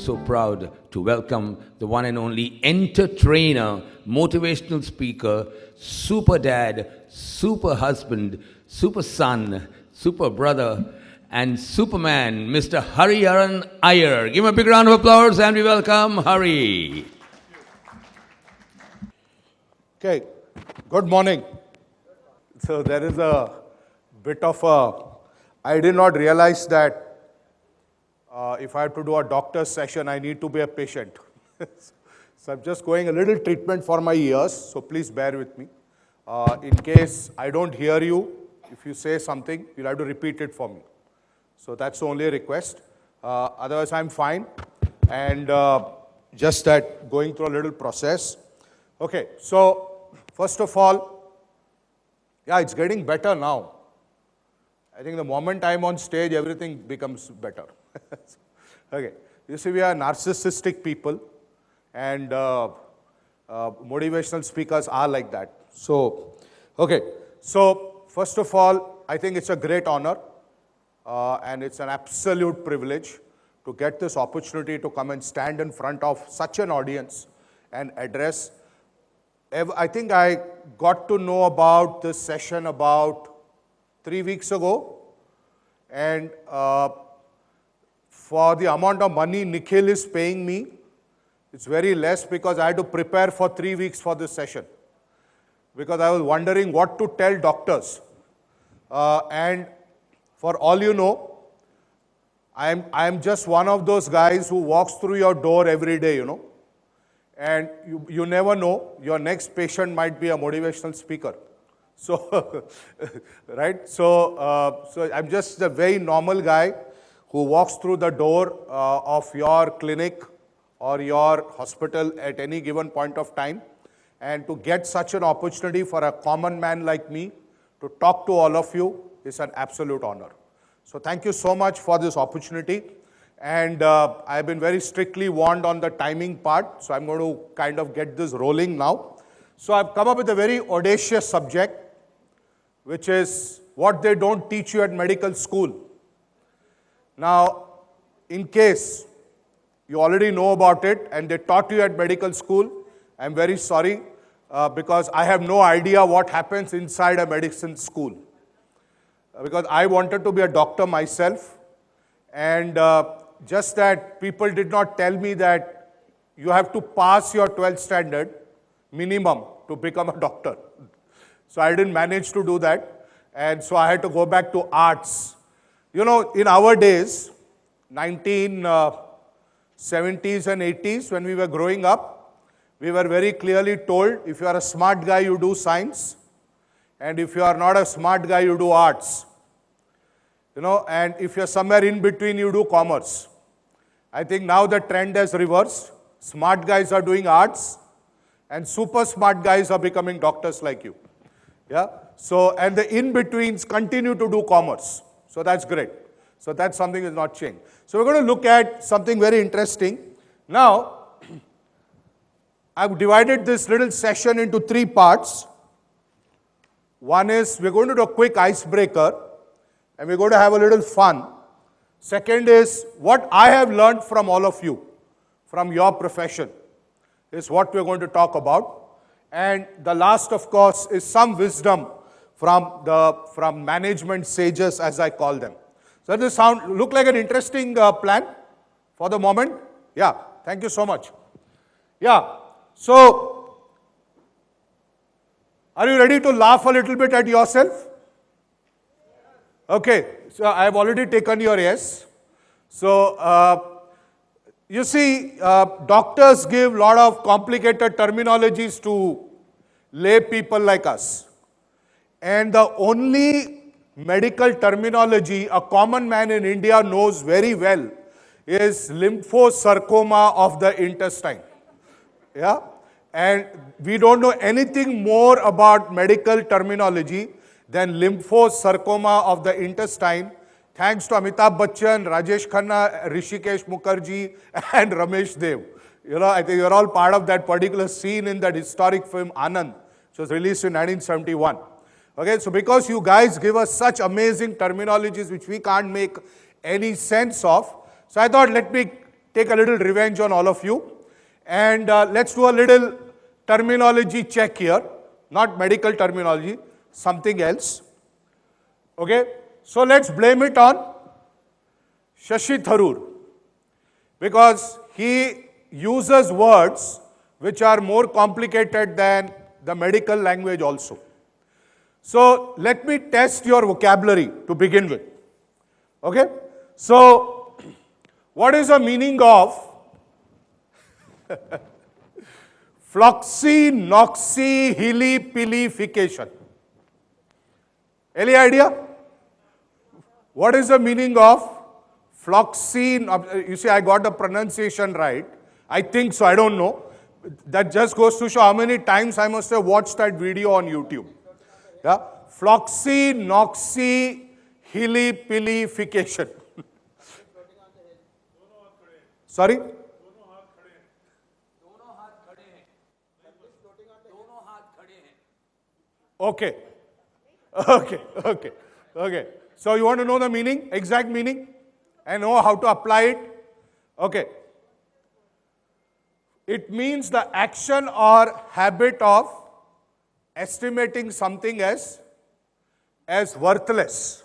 so proud to welcome the one and only entertainer, motivational speaker, super dad, super husband, super son, super brother, and Superman, Mr. Hariharan Iyer. Give him a big round of applause and we welcome Hari. Okay, good morning. So there is a bit of a, I did not realize that if I have to do a doctor's session, I need to be a patient. So I'm just going a little treatment for my ears, so please bear with me. In case I don't hear you, if you say something, you'll have to repeat it for me. So that's the only request. Otherwise, I'm fine. And just that going through a little process. Okay, so first of all, yeah, it's getting better now. I think the moment I'm on stage, everything becomes better. Okay, you see, we are narcissistic people, and motivational speakers are like that. So, okay, so first of all, I think it's a great honor, and it's an absolute privilege to get this opportunity to come and stand in front of such an audience and address. I think I got to know about this session about 3 weeks ago, and for the amount of money Nikhil is paying me, it's very less because I had to prepare for 3 weeks for this session. Because I was wondering what to tell doctors. And for all you know, I'm just one of those guys who walks through your door every day, you know. And you never know, your next patient might be a motivational speaker. So, right? So I'm just a very normal guy who walks through the door of your clinic or your hospital at any given point of time. And to get such an opportunity for a common man like me to talk to all of you is an absolute honor. So thank you so much for this opportunity. And I've been very strictly warned on the timing part, so I'm going to kind of get this rolling now. So I've come up with a very audacious subject, which is what they don't teach you at medical school. Now, in case you already know about it and they taught you at medical school, I'm very sorry because I have no idea what happens inside a medicine school. Because I wanted to be a doctor myself, and just that people did not tell me that you have to pass your 12th standard minimum to become a doctor. So I didn't manage to do that, and so I had to go back to arts. You know, in our days, 1970s and 80s, when we were growing up, we were very clearly told, if you are a smart guy, you do science, and if you are not a smart guy, you do arts. You know, and if you're somewhere in between, you do commerce. I think now the trend has reversed. Smart guys are doing arts, and super smart guys are becoming doctors like you. Yeah. So, and the in-betweens continue to do commerce. So that's great. So that's something that's not changed. So we're going to look at something very interesting. Now, I've divided this little session into 3 parts. One is we're going to do a quick icebreaker, and we're going to have a little fun. Second is what I have learned from all of you, from your profession, is what we're going to talk about. And the last, of course, is some wisdom from management sages, as I call them. So does this look like an interesting plan for the moment? Yeah, thank you so much. Yeah, so are you ready to laugh a little bit at yourself? Okay, so I have already taken your yes. So you see, doctors give a lot of complicated terminologies to lay people like us. And the only medical terminology a common man in India knows very well is lymphosarcoma of the intestine. Yeah? And we don't know anything more about medical terminology than lymphosarcoma of the intestine, thanks to Amitabh Bachchan, Rajesh Khanna, Rishikesh Mukherjee, and Ramesh Dev. You know, I think you're all part of that particular scene in that historic film Anand, which was released in 1971. Okay, so because you guys give us such amazing terminologies which we can't make any sense of, so I thought let me take a little revenge on all of you. And let's do a little terminology check here. Not medical terminology, something else. Okay? So let's blame it on Shashi Tharoor. Because he uses words which are more complicated than the medical language also. So let me test your vocabulary to begin with. Okay? So, what is the meaning of floxy-noxy-hilly-pillification? Any idea? What is the meaning of floxy? You see, I got the pronunciation right. I think so, I don't know. That just goes to show how many times I must have watched that video on YouTube. Yeah? Floxy-noxy-hilly-pillification. Sorry? Okay. Okay. So you want to know the meaning, exact meaning, and know how to apply it? Okay. It means the action or habit of estimating something as worthless.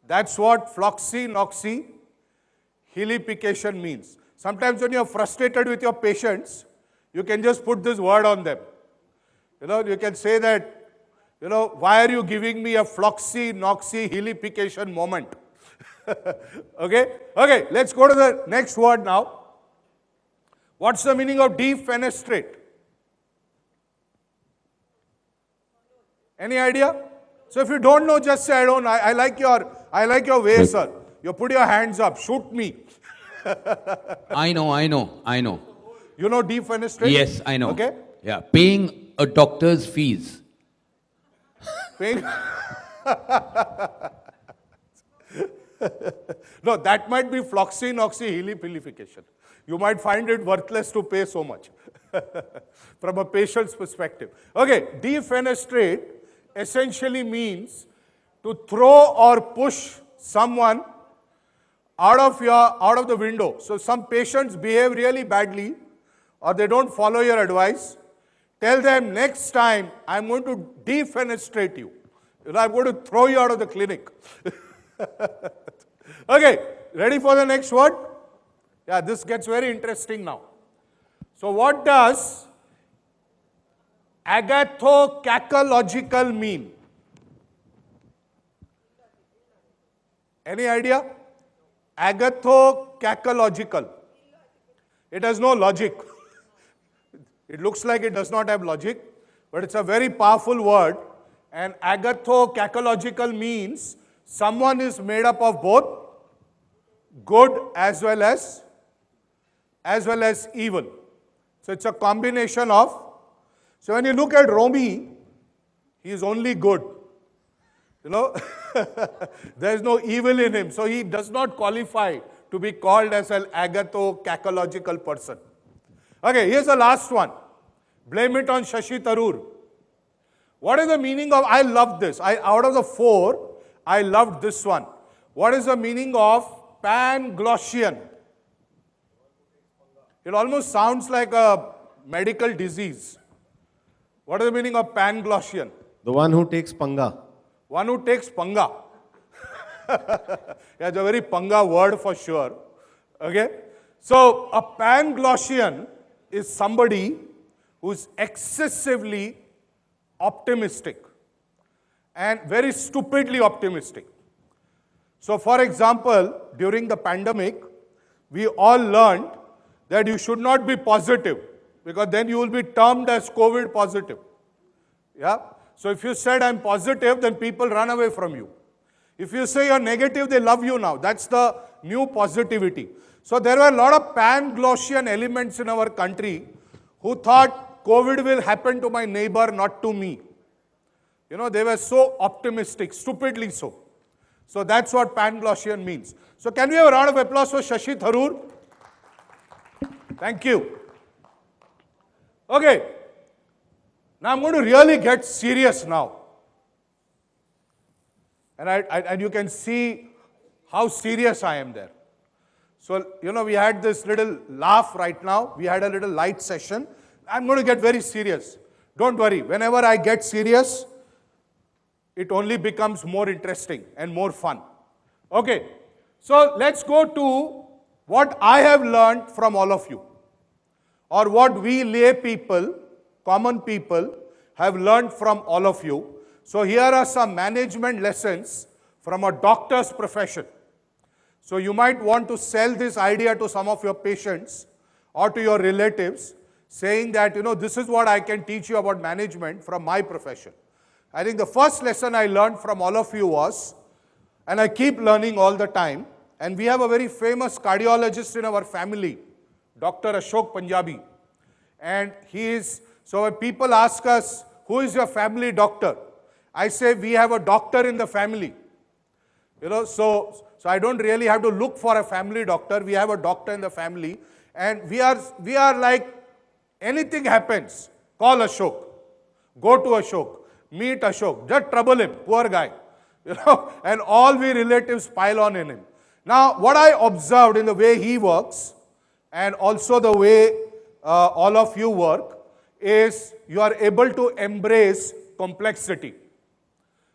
That's what floxy-noxy-hillification means. Sometimes when you're frustrated with your patients, you can just put this word on them. You can say that, why are you giving me a floxy-noxy-hillification moment? Okay, let's go to the next word now. What's the meaning of defenestrate? Any idea? So if you don't know, just say I don't know. I like your way, sir. You put your hands up. Shoot me. I know. You know defenestrate? Yes, I know. Okay. Yeah, paying a doctor's fees. Paying. No, that might be floxy-noxy-hillification. You might find it worthless to pay so much from a patient's perspective. Okay, defenestrate essentially means to throw or push someone out of the window. So some patients behave really badly or they don't follow your advice. Tell them next time I'm going to defenestrate you. I'm going to throw you out of the clinic. Okay, ready for the next word? Yeah, this gets very interesting now. So what does agathocacological mean? Any idea? Agathocacological. It has no logic. It looks like it does not have logic, but it's a very powerful word. And agathocacological means someone is made up of both good as well as evil. So it's a combination of. So when you look at Romy, he is only good. There is no evil in him. So he does not qualify to be called as an agathocacological person. Okay, here's the last one. Blame it on Shashi Tharoor. What is the meaning of, I love this. Out of the four, I loved this one. What is the meaning of Panglossian? It almost sounds like a medical disease. What is the meaning of Panglossian? The one who takes panga. One who takes panga. Yeah, it's a very panga word for sure. Okay? So, a Panglossian is somebody who's excessively optimistic and very stupidly optimistic. So, for example, during the pandemic, we all learned that you should not be positive because then you will be termed as COVID positive. Yeah? So if you said I'm positive, then people run away from you. If you say you're negative, they love you now. That's the new positivity. So there were a lot of Panglossian elements in our country who thought COVID will happen to my neighbor, not to me. They were so optimistic, stupidly so. So that's what Panglossian means. So can we have a round of applause for Shashi Tharoor? Thank you. Okay. Now I'm going to really get serious now. And you can see how serious I am there. So, we had this little laugh right now. We had a little light session. I'm going to get very serious. Don't worry. Whenever I get serious, it only becomes more interesting and more fun. Okay. So, let's go to what I have learned from all of you, or what we lay people, common people, have learned from all of you. So, here are some management lessons from a doctor's profession. So, you might want to sell this idea to some of your patients or to your relatives, saying that, this is what I can teach you about management from my profession. I think the first lesson I learned from all of you was, and I keep learning all the time, and we have a very famous cardiologist in our family, Dr. Ashok Punjabi. And so when people ask us, who is your family doctor? I say, we have a doctor in the family. So I don't really have to look for a family doctor. We have a doctor in the family. And we are like, anything happens, call Ashok. Go to Ashok. Meet Ashok. Just trouble him. Poor guy. And all we relatives pile on in him. Now, what I observed in the way he works, and also the way all of you work, is you are able to embrace complexity.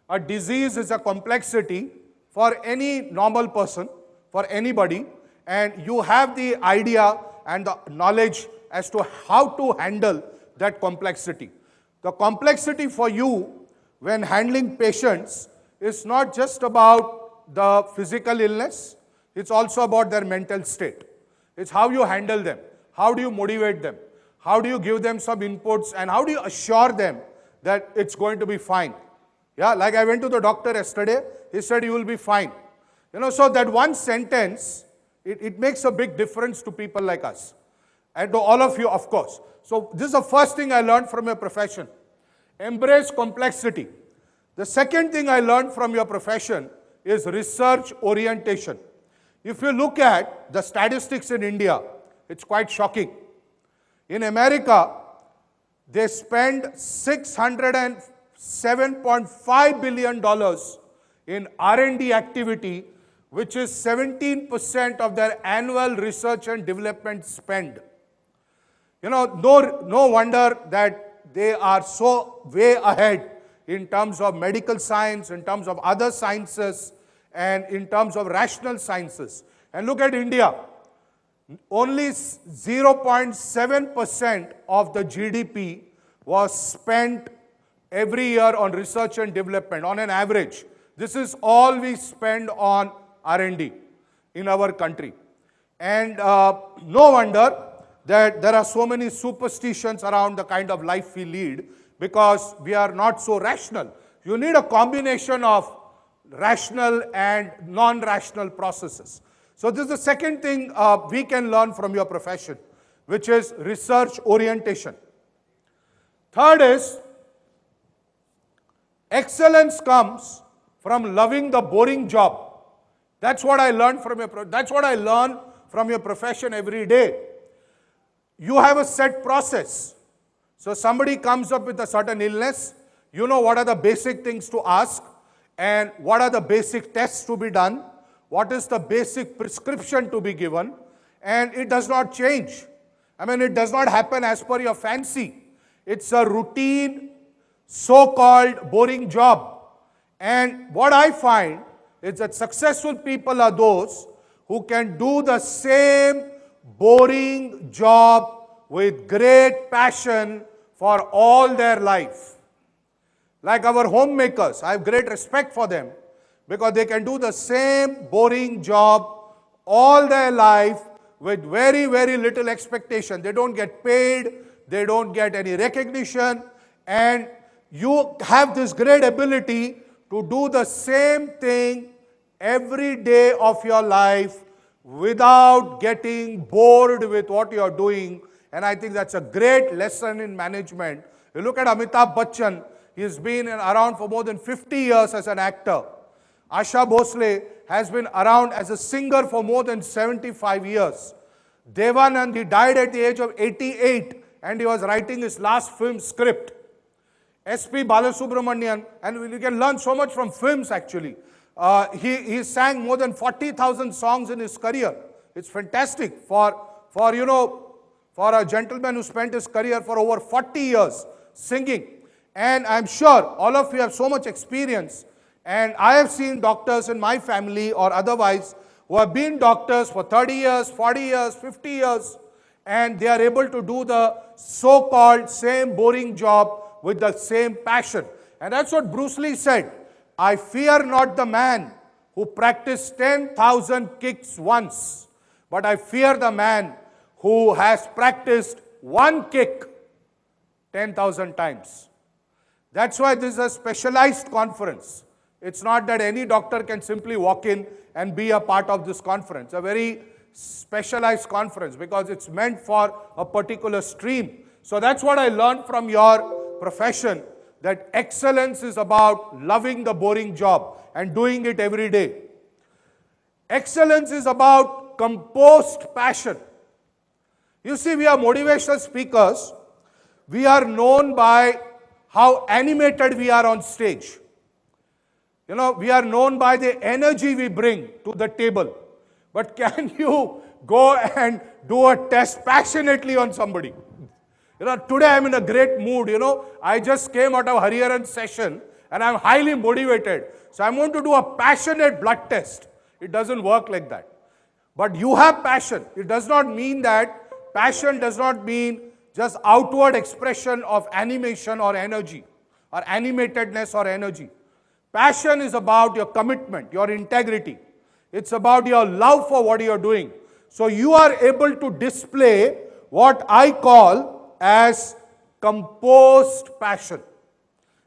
A disease is a complexity for any normal person, for anybody, and you have the idea and the knowledge as to how to handle that complexity. The complexity for you when handling patients is not just about the physical illness, it's also about their mental state. It's how you handle them, how do you motivate them, how do you give them some inputs, and how do you assure them that it's going to be fine. Yeah, like I went to the doctor yesterday, he said you will be fine. So that one sentence, it makes a big difference to people like us. And to all of you, of course. So this is the first thing I learned from your profession. Embrace complexity. The second thing I learned from your profession is research orientation. If you look at the statistics in India, it's quite shocking. In America, they spend $607.5 billion in R&D activity, which is 17% of their annual research and development spend. No wonder that they are so way ahead in terms of medical science, in terms of other sciences, and in terms of rational sciences. And look at India. Only 0.7% of the GDP was spent every year on research and development, on an average. This is all we spend on R&D in our country. And no wonder that there are so many superstitions around the kind of life we lead, because we are not so rational. You need a combination of rational and non-rational processes. So this is the second thing we can learn from your profession, which is research orientation. Third is, excellence comes from loving the boring job. That's what I learned from your profession every day. You have a set process. So somebody comes up with a certain illness, you know what are the basic things to ask, and what are the basic tests to be done, what is the basic prescription to be given, and it does not change. It does not happen as per your fancy. It's a routine, so-called boring job. And what I find is that successful people are those who can do the same boring job with great passion for all their life. Like our homemakers, I have great respect for them because they can do the same boring job all their life with very, very little expectation. They don't get paid, they don't get any recognition, and you have this great ability to do the same thing every day of your life without getting bored with what you are doing. And I think that's a great lesson in management. You look at Amitabh Bachchan, he's been around for more than 50 years as an actor. Asha Bhosle has been around as a singer for more than 75 years. Devanand, he died at the age of 88 and he was writing his last film script. S.P. Balasubramanian, and you can learn so much from films actually. He sang more than 40,000 songs in his career. It's fantastic for a gentleman who spent his career for over 40 years singing. And I'm sure all of you have so much experience. And I have seen doctors in my family or otherwise who have been doctors for 30 years, 40 years, 50 years, and they are able to do the so-called same boring job with the same passion. And that's what Bruce Lee said. I fear not the man who practiced 10,000 kicks once, but I fear the man who has practiced one kick 10,000 times. That's why this is a specialized conference. It's not that any doctor can simply walk in and be a part of this conference. A very specialized conference because it's meant for a particular stream. So that's what I learned from your profession, that excellence is about loving the boring job and doing it every day. Excellence is about composed passion. You see, we are motivational speakers. We are known by how animated we are on stage. We are known by the energy we bring to the table. But can you go and do a test passionately on somebody? Today I'm in a great mood. I just came out of Hariharan's session and I'm highly motivated. So I'm going to do a passionate blood test. It doesn't work like that. But you have passion. It does not mean that passion does not mean just outward expression of animation or energy or animatedness or energy. Passion is about your commitment, your integrity. It's about your love for what you're doing. So you are able to display what I call as composed passion.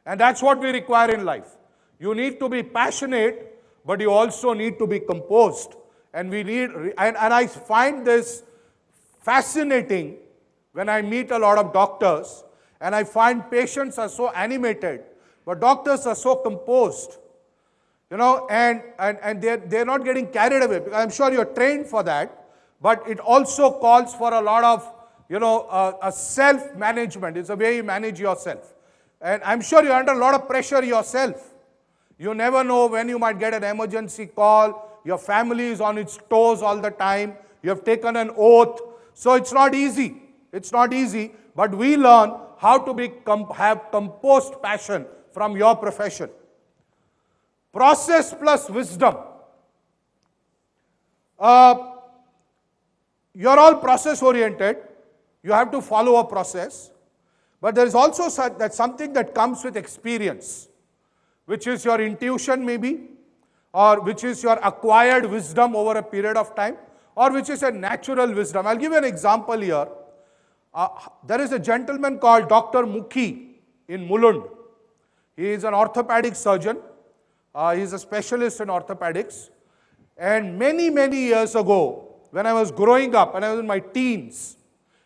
And that's what we require in life. You need to be passionate, but you also need to be composed. And I find this fascinating when I meet a lot of doctors, and I find patients are so animated, but doctors are so composed. And they're not getting carried away. I'm sure you're trained for that, but it also calls for a lot of, a self-management. It's the way you manage yourself. And I'm sure you're under a lot of pressure yourself. You never know when you might get an emergency call. Your family is on its toes all the time. You have taken an oath. So it's not easy. It's not easy. But we learn how to have composed passion from your profession. Process plus wisdom. You're all process oriented. You have to follow a process. But there is also something that comes with experience, which is your intuition maybe, or which is your acquired wisdom over a period of time, or which is a natural wisdom. I'll give you an example here. There is a gentleman called Dr. Mukhi in Mulund. He is an orthopedic surgeon. He is a specialist in orthopedics. And many, many years ago, when I was growing up, and I was in my teens,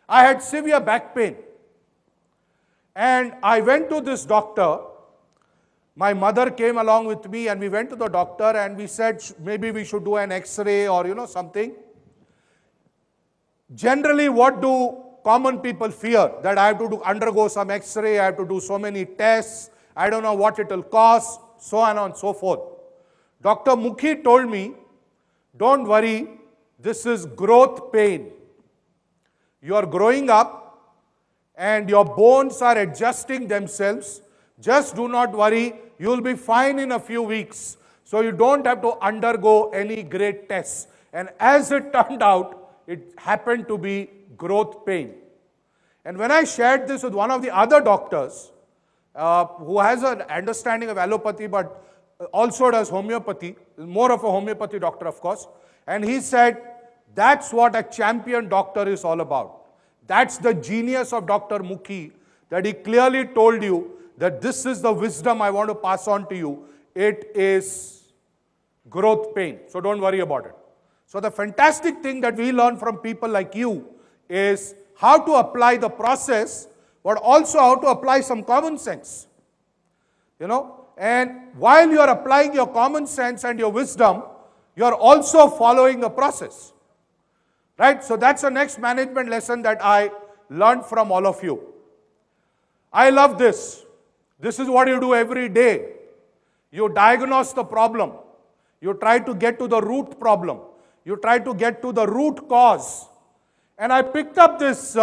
I had severe back pain. And I went to this doctor. My mother came along with me and we went to the doctor and we said maybe we should do an X-ray or something. Generally, what do common people fear? That I have to undergo some X-ray, I have to do so many tests, I don't know what it will cost, so on and so forth. Dr. Mukhi told me, don't worry, this is growth pain. You are growing up and your bones are adjusting themselves. Just do not worry, you will be fine in a few weeks. So you don't have to undergo any great tests. And as it turned out, it happened to be growth pain. And when I shared this with one of the other doctors, who has an understanding of allopathy but also does homeopathy, more of a homeopathy doctor of course, and he said, that's what a champion doctor is all about. That's the genius of Dr. Mukhi, that he clearly told you that this is the wisdom I want to pass on to you. It is growth pain. So don't worry about it. So the fantastic thing that we learn from people like you is how to apply the process, but also how to apply some common sense. And while you are applying your common sense and your wisdom, you are also following the process. Right? So that's the next management lesson that I learned from all of you. I love this. This is what you do every day. You diagnose the problem. You try to get to the root problem. You try to get to the root cause. And I picked up this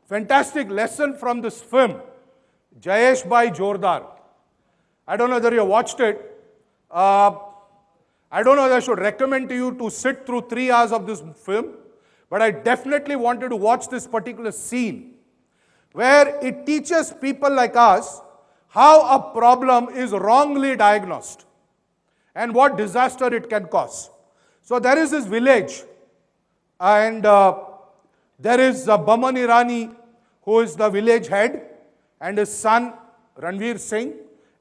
fantastic lesson from this film, Jayesh Bhai Jordar. I don't know whether you watched it. I don't know whether I should recommend to you to sit through 3 hours of this film, but I definitely wanted to watch this particular scene where it teaches people like us how a problem is wrongly diagnosed and what disaster it can cause. So there is this village, and there is Baman Irani, who is the village head, and his son Ranveer Singh,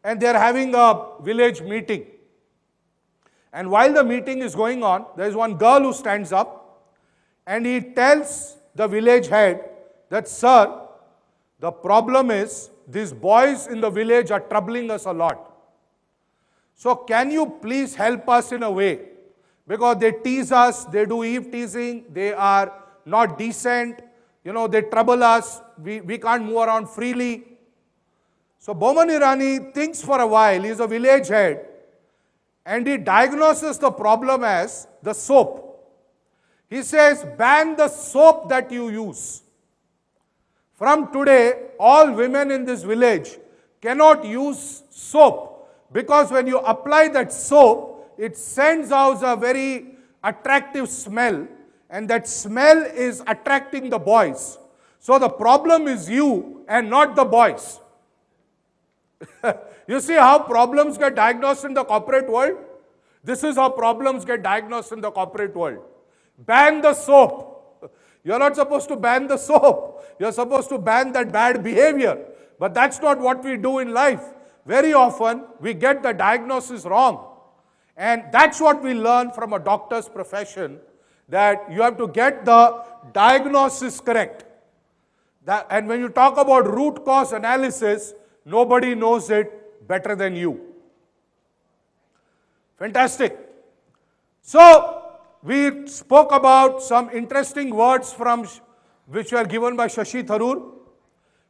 and they are having a village meeting. And while the meeting is going on, there is one girl who stands up, and he tells the village head that, "Sir, the problem is these boys in the village are troubling us a lot. So can you please help us in a way? Because they tease us, they do eve teasing, they are not decent, they trouble us, we can't move around freely." So Boman Irani thinks for a while, he is a village head, and he diagnoses the problem as the soap. He says, "Ban the soap that you use. From today, all women in this village cannot use soap, because when you apply that soap, it sends out a very attractive smell, and that smell is attracting the boys. So the problem is you and not the boys." You see how problems get diagnosed in the corporate world? This is how problems get diagnosed in the corporate world. Ban the soap. You're not supposed to ban the soap. You're supposed to ban that bad behavior. But that's not what we do in life. Very often, we get the diagnosis wrong. And that's what we learn from a doctor's profession, that you have to get the diagnosis correct. And when you talk about root cause analysis, nobody knows it better than you. Fantastic. So, we spoke about some interesting words which were given by Shashi Tharoor.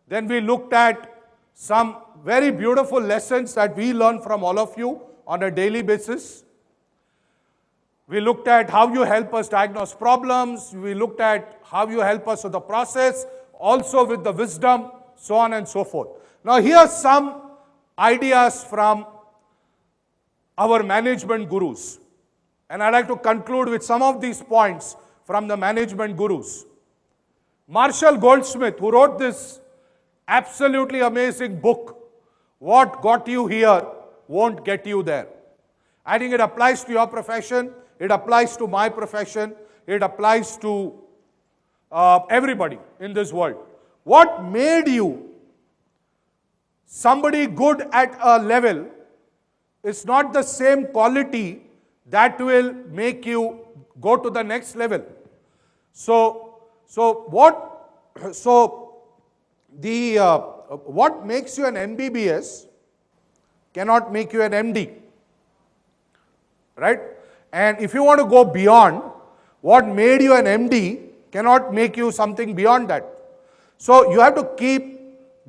Then we looked at some very beautiful lessons that we learn from all of you on a daily basis. We looked at how you help us diagnose problems. We looked at how you help us with the process, also with the wisdom, so on and so forth. Now, here are some ideas from our management gurus. And I'd like to conclude with some of these points from the management gurus. Marshall Goldsmith, who wrote this absolutely amazing book, "What Got You Here Won't Get You There." I think it applies to your profession, it applies to my profession, it applies to everybody in this world. What made you somebody good at a level is not the same quality that will make you go to the next level. What makes you an MBBS cannot make you an MD, right? And if you want to go beyond, what made you an MD cannot make you something beyond that. So you have to keep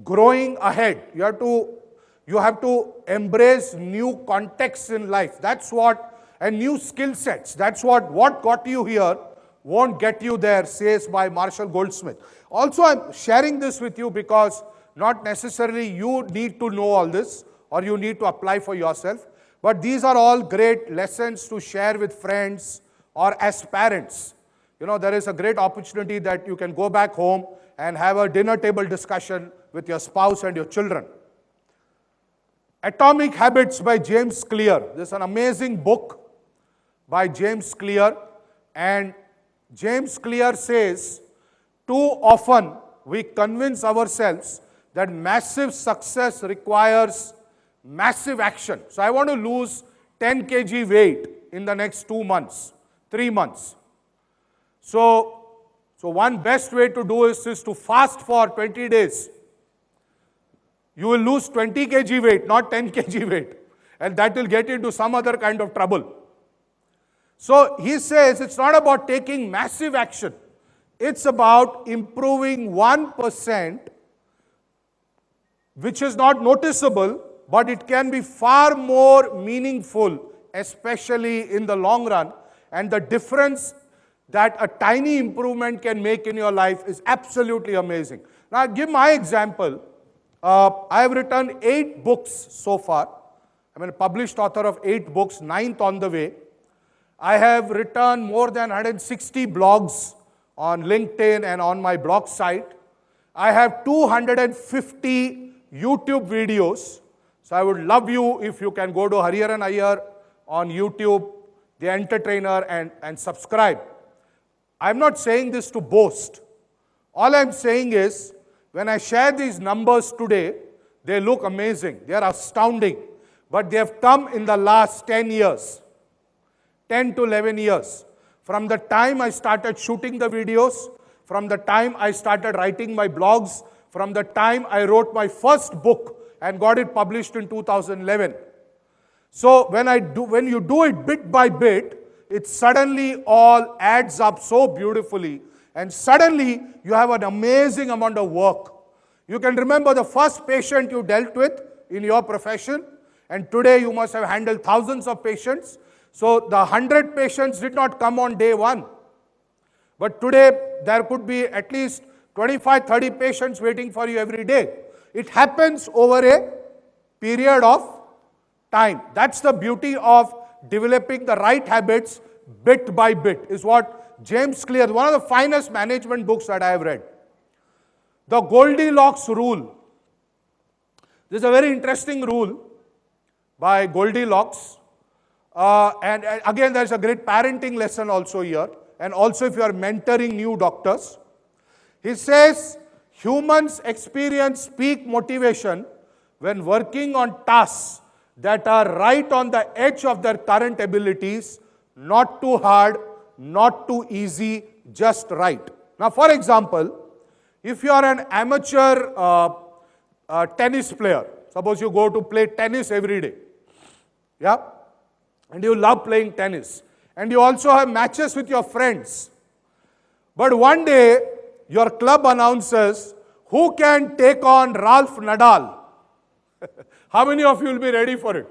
growing ahead. You have to embrace new contexts in life. That's what, and new skill sets. That's what got you here won't get you there, says by Marshall Goldsmith. Also, I'm sharing this with you because not necessarily you need to know all this or you need to apply for yourself. But these are all great lessons to share with friends or as parents. There is a great opportunity that you can go back home and have a dinner table discussion with your spouse and your children. Atomic Habits by James Clear. This is an amazing book by James Clear. And James Clear says, too often we convince ourselves that massive success requires massive action. So I want to lose 10 kg weight in the next 2 months, 3 months. So one best way to do is to fast for 20 days. You will lose 20 kg weight, not 10 kg weight. And that will get into some other kind of trouble. So he says it's not about taking massive action. It's about improving 1%, which is not noticeable, but it can be far more meaningful, especially in the long run. and the difference that a tiny improvement can make in your life is absolutely amazing. Now, I'll give my example. I have written 8 books so far. I'm a published author of 8 books, 9th on the way. I have written more than 160 blogs on LinkedIn and on my blog site. I have 250 YouTube videos. So I would love you if you can go to Hariharan Iyer on YouTube, the entertainer, and subscribe. I'm not saying this to boast. All I'm saying is, when I share these numbers today, they look amazing. They are astounding. But they have come in the last 10 years, 10 to 11 years. From the time I started shooting the videos, from the time I started writing my blogs, from the time I wrote my first book and got it published in 2011. So when you do it bit by bit, it suddenly all adds up so beautifully, and suddenly you have an amazing amount of work. You can remember the first patient you dealt with in your profession, and today you must have handled thousands of patients. So the 100 patients did not come on day one. But today there could be at least 25, 30 patients waiting for you every day. It happens over a period of time. That's the beauty of developing the right habits bit by bit, is what James Clear, one of the finest management books that I have read. The Goldilocks rule. This is a very interesting rule by Goldilocks. And again, there's a great parenting lesson also here. And also if you are mentoring new doctors. He says, humans experience peak motivation when working on tasks that are right on the edge of their current abilities, not too hard, not too easy, just right. Now, for example, if you are an amateur tennis player, suppose you go to play tennis every day, yeah, and you love playing tennis, and you also have matches with your friends, but one day your club announces who can take on Ralph Nadal. How many of you will be ready for it?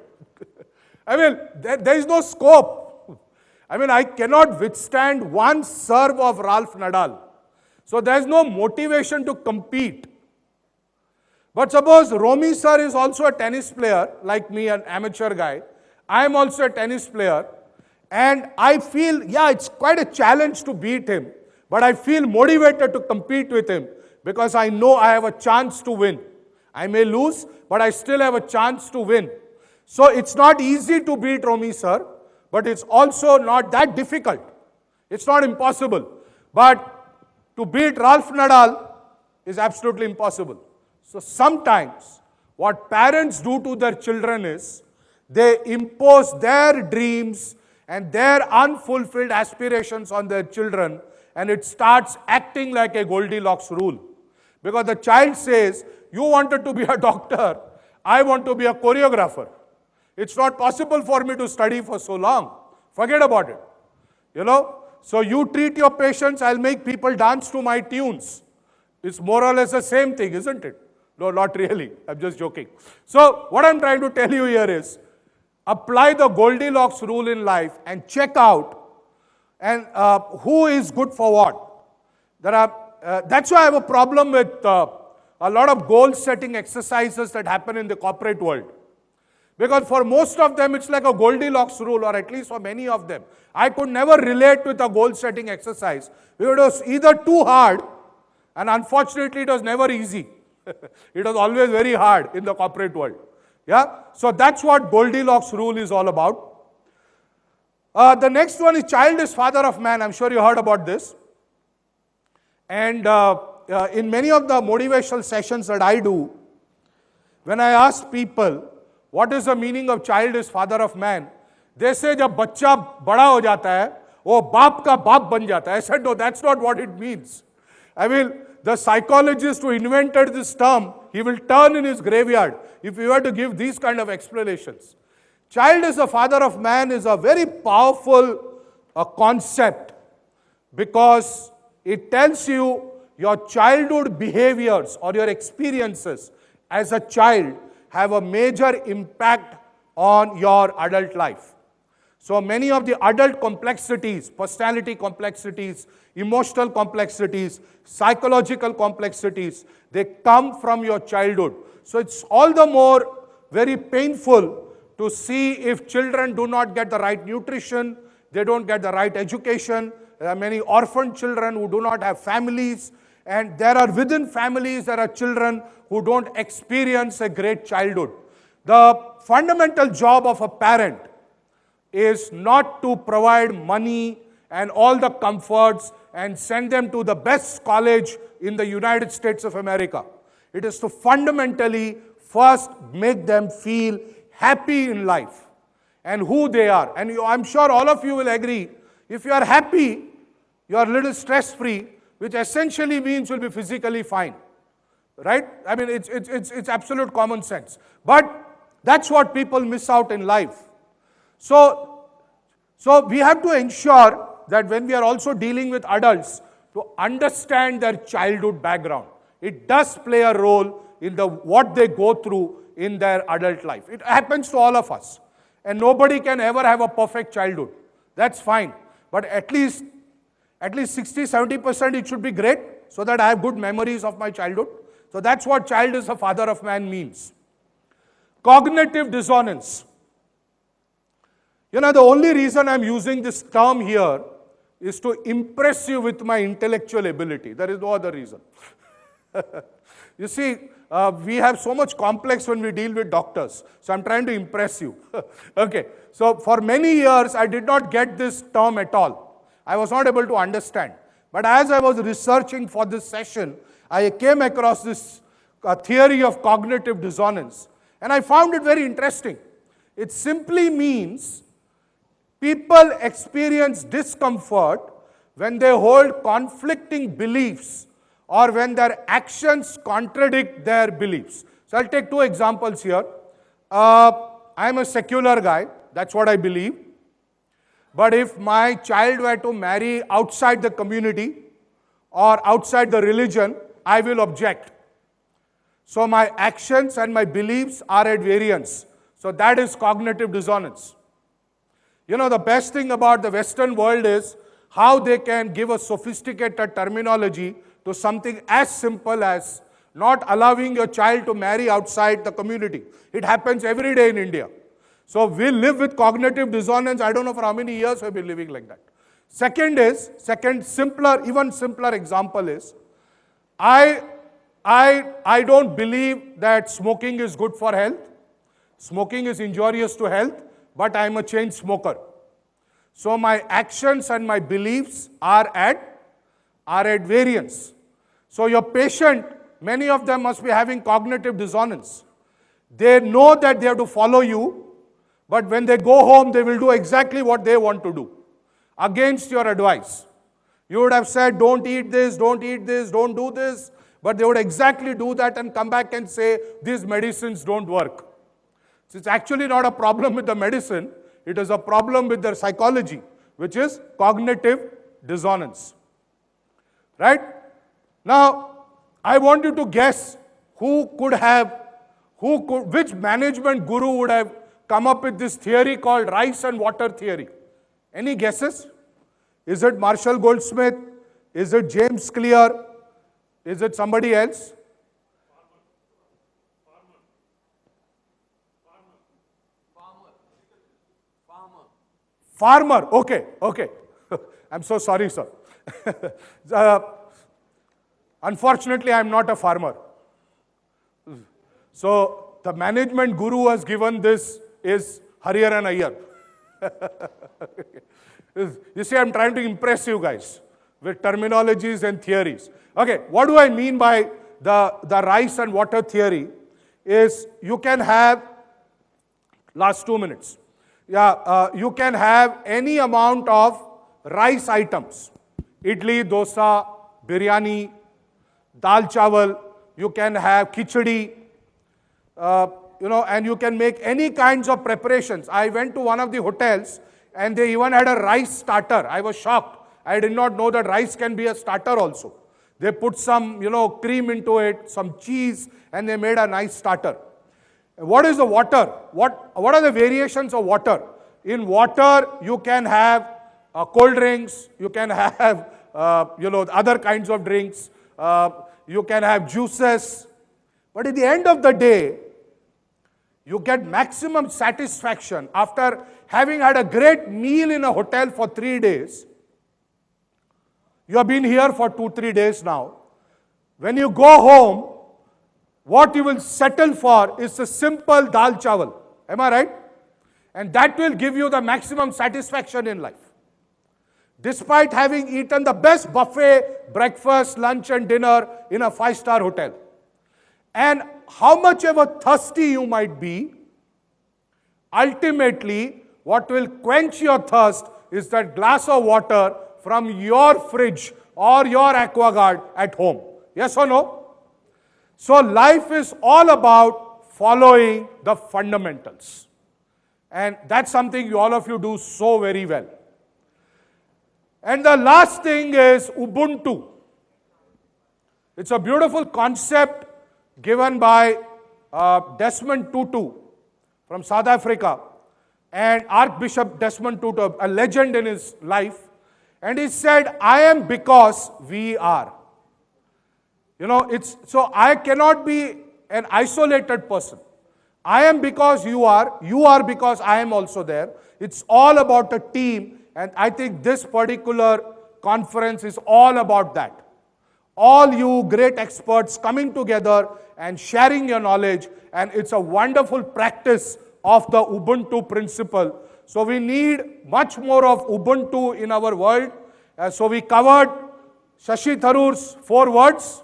I mean, there is no scope. I mean, I cannot withstand one serve of Ralph Nadal. So there is no motivation to compete. But suppose Romy sir is also a tennis player, like me, an amateur guy. I am also a tennis player. And I feel, yeah, it's quite a challenge to beat him. But I feel motivated to compete with him because I know I have a chance to win. I may lose, but I still have a chance to win. So it's not easy to beat Romy sir, but it's also not that difficult. It's not impossible. But to beat Ralph Nadal is absolutely impossible. So sometimes what parents do to their children is they impose their dreams and their unfulfilled aspirations on their children, and it starts acting like a Goldilocks rule. Because the child says, you wanted to be a doctor, I want to be a choreographer. It's not possible for me to study for so long. Forget about it. You know, so you treat your patients, I'll make people dance to my tunes. It's more or less the same thing, isn't it? No, not really. I'm just joking. So what I'm trying to tell you here is, apply the Goldilocks rule in life and check out and who is good for what. That's why I have a problem with a lot of goal-setting exercises that happen in the corporate world. Because for most of them, it's like a Goldilocks rule, or at least for many of them. I could never relate with a goal-setting exercise. It was either too hard, and unfortunately, it was never easy. It was always very hard in the corporate world. Yeah? So that's what Goldilocks rule is all about. The next one is child is father of man. I'm sure you heard about this. And in many of the motivational sessions that I do, when I ask people, what is the meaning of child is father of man? They say, जब बच्चा बड़ा हो जाता है, वो बाप का बाप बन जाता है. I said, no, that's not what it means. I mean, the psychologist who invented this term, he will turn in his graveyard if we were to give these kind of explanations. Child is the father of man is a very powerful concept because it tells you your childhood behaviors or your experiences as a child have a major impact on your adult life. So many of the adult complexities, personality complexities, emotional complexities, psychological complexities, they come from your childhood. So it's all the more very painful to see if children do not get the right nutrition, they don't get the right education. There are many orphan children who do not have families, and there are within families, there are children who don't experience a great childhood. The fundamental job of a parent is not to provide money and all the comforts and send them to the best college in the United States of America. It is to fundamentally first make them feel happy in life and who they are. And I'm sure all of you will agree, if you are happy, you are a little stress-free, which essentially means you'll be physically fine. Right? I mean, it's absolute common sense. But that's what people miss out in life. So we have to ensure that when we are also dealing with adults, to understand their childhood background. It does play a role in what they go through in their adult life. It happens to all of us. And nobody can ever have a perfect childhood. That's fine. But at least 60-70% it should be great, so that I have good memories of my childhood. So that's what child is the father of man means. Cognitive dissonance. The only reason I'm using this term here is to impress you with my intellectual ability. There is no other reason. You see, we have so much complex when we deal with doctors. So I'm trying to impress you. Okay. So for many years, I did not get this term at all. I was not able to understand. But as I was researching for this session, I came across this theory of cognitive dissonance. And I found it very interesting. It simply means people experience discomfort when they hold conflicting beliefs or when their actions contradict their beliefs. So I'll take two examples here. I'm a secular guy. That's what I believe. But if my child were to marry outside the community or outside the religion, I will object. So my actions and my beliefs are at variance. So that is cognitive dissonance. The best thing about the Western world is how they can give a sophisticated terminology to something as simple as not allowing your child to marry outside the community. It happens every day in India. So we live with cognitive dissonance. I don't know for how many years we've been living like that. Second simpler, even simpler example is, I don't believe that smoking is good for health. Smoking is injurious to health, but I'm a chain smoker. So my actions and my beliefs are at variance. So your patient, many of them must be having cognitive dissonance. They know that they have to follow you, but when they go home, they will do exactly what they want to do, against your advice. You would have said, don't eat this, don't do this, but they would exactly do that and come back and say, these medicines don't work. So it's actually not a problem with the medicine, it is a problem with their psychology, which is cognitive dissonance. Right? Now, I want you to guess which management guru would have come up with this theory called rice and water theory. Any guesses? Is it Marshall Goldsmith? Is it James Clear? Is it somebody else? Farmer. Okay. I'm so sorry, sir. Unfortunately, I'm not a farmer. So the management guru who has given this is Hariharan Iyer. You see, I'm trying to impress you guys with terminologies and theories. Okay, what do I mean by the rice and water theory is you can have, last 2 minutes, you can have any amount of rice items, idli, dosa, biryani, dal chawal, you can have khichdi, and you can make any kinds of preparations. I went to one of the hotels and they even had a rice starter. I was shocked. I did not know that rice can be a starter also. They put some, cream into it, some cheese, and they made a nice starter. What is the water? What are the variations of water? In water, you can have cold drinks, you can have other kinds of drinks, you can have juices. But at the end of the day, you get maximum satisfaction after having had a great meal in a hotel for 3 days. You have been here for 2-3 days now. When you go home, what you will settle for is a simple dal chawal. Am I right? And that will give you the maximum satisfaction in life. Despite having eaten the best buffet, breakfast, lunch and dinner in a 5-star hotel. And how much ever thirsty you might be, ultimately what will quench your thirst is that glass of water from your fridge or your aquaguard at home. Yes or no? So life is all about following the fundamentals. And that's something all of you do so very well. And the last thing is Ubuntu. It's a beautiful concept given by Desmond Tutu from South Africa, and Archbishop Desmond Tutu, a legend in his life. And he said, I am because we are. So I cannot be an isolated person. I am because you are because I am also there. It's all about a team, and I think this particular conference is all about that. All you great experts coming together and sharing your knowledge, and it's a wonderful practice of the Ubuntu principle. So we need much more of Ubuntu in our world. So we covered Shashi Tharoor's 4 words.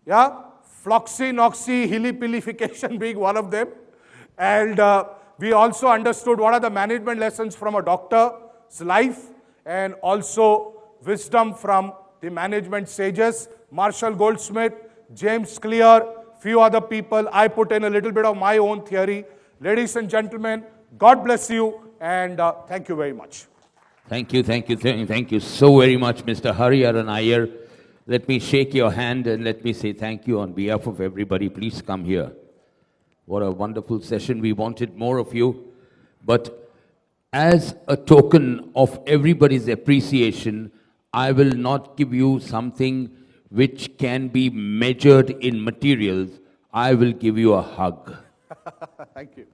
Yeah, floxy, noxy, hilly-pillification being one of them. And we also understood what are the management lessons from a doctor's life, and also wisdom from the management sages, Marshall Goldsmith, James Clear, few other people. I put in a little bit of my own theory. Ladies and gentlemen, God bless you, and thank you very much. Thank you so very much, Mr. Hariharan Iyer. Let me shake your hand and let me say thank you on behalf of everybody. Please come here. What a wonderful session. We wanted more of you. But as a token of everybody's appreciation, I will not give you something which can be measured in materials. I will give you a hug. Thank you.